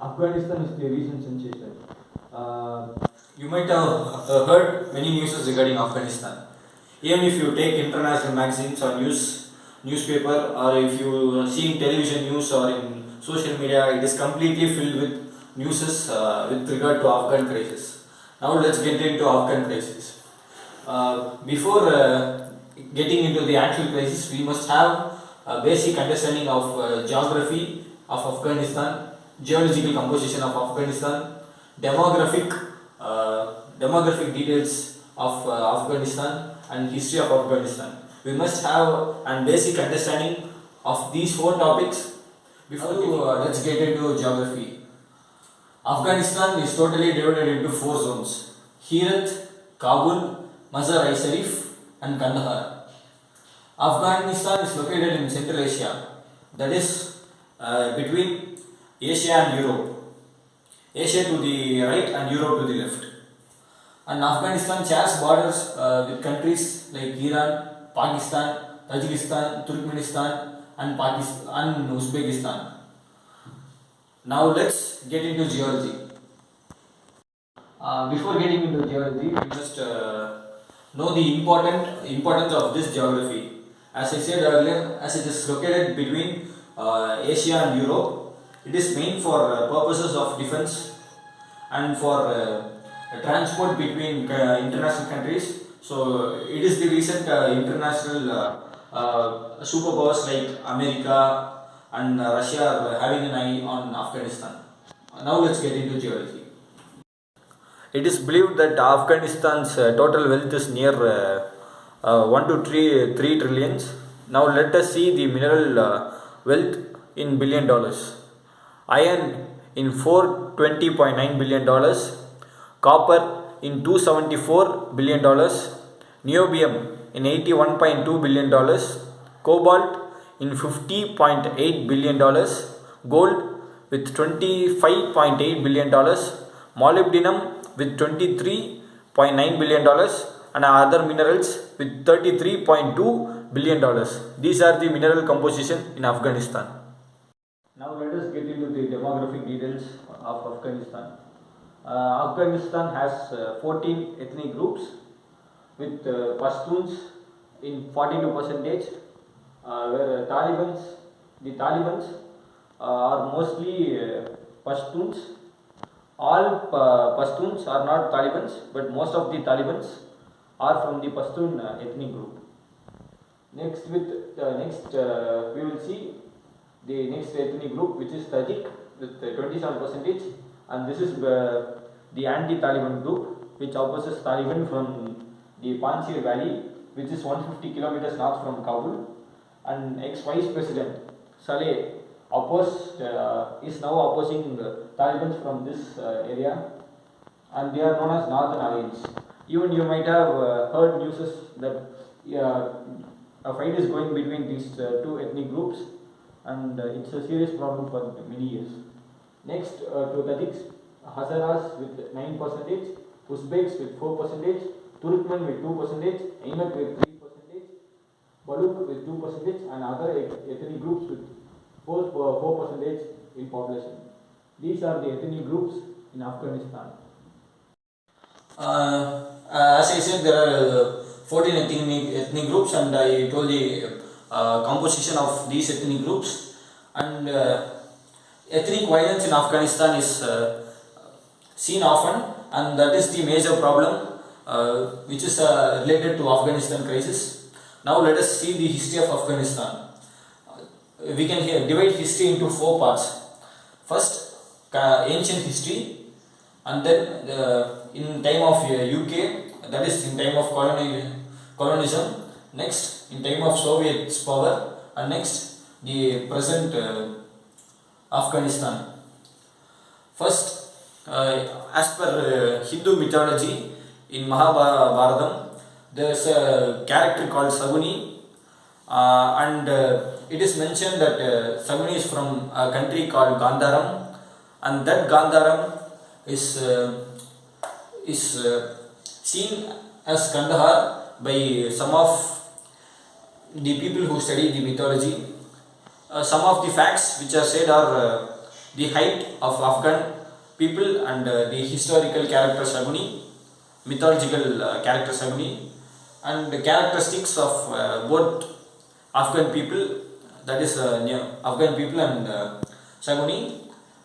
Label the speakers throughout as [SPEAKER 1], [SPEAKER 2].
[SPEAKER 1] Afghanistan is the recent sensation. You might have heard many news regarding Afghanistan. Even if you take international magazines or newspaper, or if you see in television news or in social media, it is completely filled with news with regard to Afghan crisis. Now let's get into Afghan crisis. Before getting into the actual crisis, we must have a basic understanding of geography of Afghanistan, geological composition of Afghanistan, demographic demographic details of Afghanistan, and history of Afghanistan. We must have a basic understanding of these four topics before let's get into geography. Afghanistan is totally divided into four zones: Herat, Kabul, Mazar-i Sharif, and Kandahar. Afghanistan is located in Central Asia, that is between Asia and Europe. Asia to the right and Europe to the left. And Afghanistan shares borders with countries like Iran, Pakistan, Tajikistan, Turkmenistan, and Uzbekistan. Now let's get into geology. Before getting into geology, we must know the importance of this geography. As I said earlier, as it is located between Asia and Europe, it is meant for purposes of defense and for transport between international countries. So it is the recent international superpowers like America and Russia are having an eye on Afghanistan. Now let's get into geology. It is believed that Afghanistan's total wealth is near 1 to 3 trillions. Now let us see the mineral wealth in $billion. Iron in $420.9 billion, copper in $274 billion, niobium in $81.2 billion, cobalt in $50.8 billion, gold with $25.8 billion, molybdenum with $23.9 billion, and other minerals with $33.2 billion. These are the mineral composition in Afghanistan. Now let us get into the demographic details of Afghanistan. Afghanistan has 14 ethnic groups with Pashtuns in 42%, where the Talibans are mostly Pashtuns. All Pashtuns are not Talibans, but most of the Talibans are from the Pashtun ethnic group. Next, we will see the next ethnic group, which is Tajik with 27%, and this is the anti-Taliban group, which opposes Taliban from the Panjshir Valley, which is 150 kilometers north from Kabul. And ex-vice president Saleh is now opposing Taliban from this area, and they are known as Northern Alliance. Even you might have heard news that a fight is going between these two ethnic groups, and it's a serious problem for many years. Next to Tajiks, Hazaras with 9%, Uzbeks with 4%, Turkmen with 2%, Aimak with 3%, Baluk with 2%, and other ethnic groups with 4% in population. These are the ethnic groups in Afghanistan. As I said, there are 14 ethnic groups, and I told the composition of these ethnic groups. And ethnic violence in Afghanistan is seen often, and that is the major problem which is related to Afghanistan crisis. Now let us see the history of Afghanistan. We can divide history into four parts. First, ancient history, and then in time of UK, that is in time of colonialism. Next, in time of Soviet power, and next the present Afghanistan. First, as per Hindu mythology, in Mahabharatam, there is a character called Saguni, and it is mentioned that Saguni is from a country called Gandharam, and that Gandharam is seen as Kandahar by some of the people who study the mythology. Some of the facts which are said are the height of Afghan people and the historical character Shaguni, mythological character Shaguni, and the characteristics of both Afghan people, that is Afghan people and Shaguni,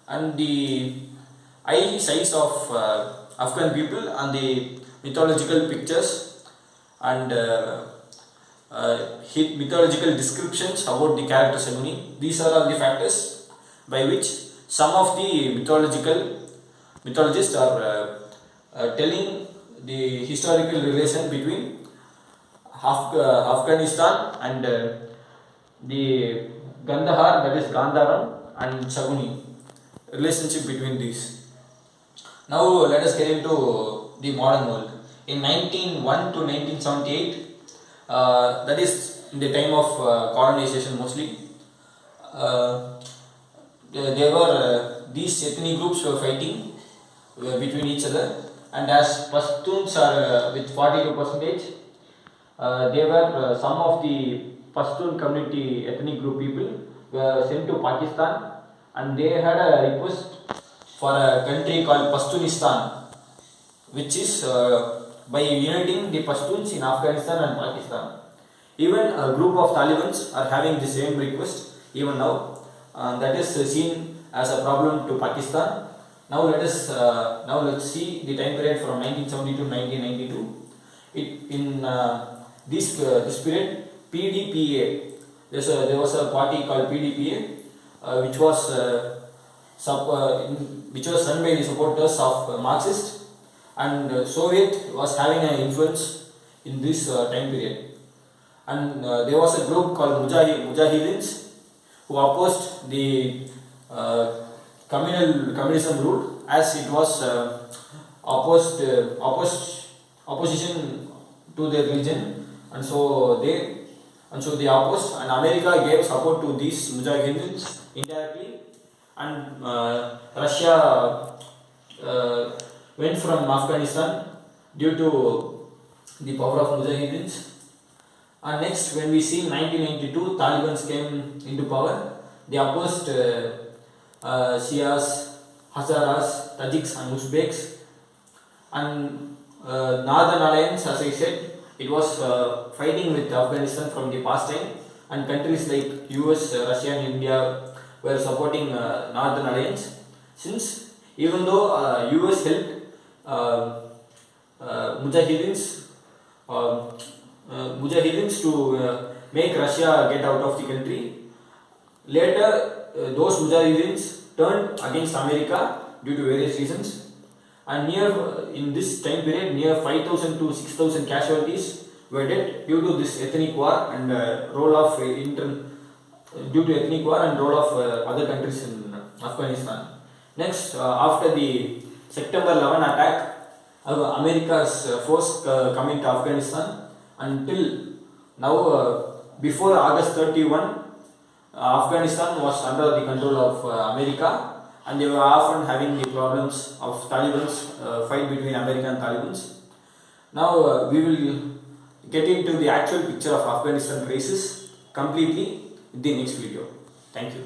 [SPEAKER 1] and the eye size of Afghan people and the mythological pictures and mythological descriptions about the character Shaguni. These are all the factors by which some of the mythologists are telling the historical relation between Afghanistan and the Gandhar, that is Gandharam, and Shaguni, relationship between these. Now let us get into the modern world. In 1901 to 1978, that is in the time of colonization mostly, there were these ethnic groups were fighting between each other, and as Pashtuns are with 42%, they were some of the Pashtun community ethnic group people were sent to Pakistan, and they had a request for a country called Pashtunistan, which is by uniting the Pashtuns in Afghanistan and Pakistan. Even a group of Talibans are having the same request even now, that is seen as a problem to Pakistan. Now let's see the time period from 1970 to 1992. In this period, PDPA, there was a party called PDPA, which was run by the supporters of Marxist, and Soviet was having an influence in this time period. And there was a group called Mujahidins who opposed the communism rule, as it was opposition to their religion, and so they opposed, and America gave support to these Mujahidins indirectly, and Russia went from Afghanistan due to the power of Mujahidins. And next, when we see 1992, Taliban came into power. They opposed Shias, Hazaras, Tajiks and Uzbeks. And Northern Alliance, as I said, it was fighting with Afghanistan from the past time, and countries like US, Russia and India were supporting Northern Alliance, since even though US helped Mujahidins to make Russia get out of the country, later those Mujahidins turned against America due to various reasons, and in this time period near 5,000 to 6,000 casualties were dead due to this ethnic war and role of other countries in Afghanistan. Next, after the September 11 attack, America's force coming to Afghanistan. Until now, before August 31, Afghanistan was under the control of America, and they were often having the problems of Taliban's fight between America and Talibans. Now we will get into the actual picture of Afghanistan crisis completely in the next video. Thank you.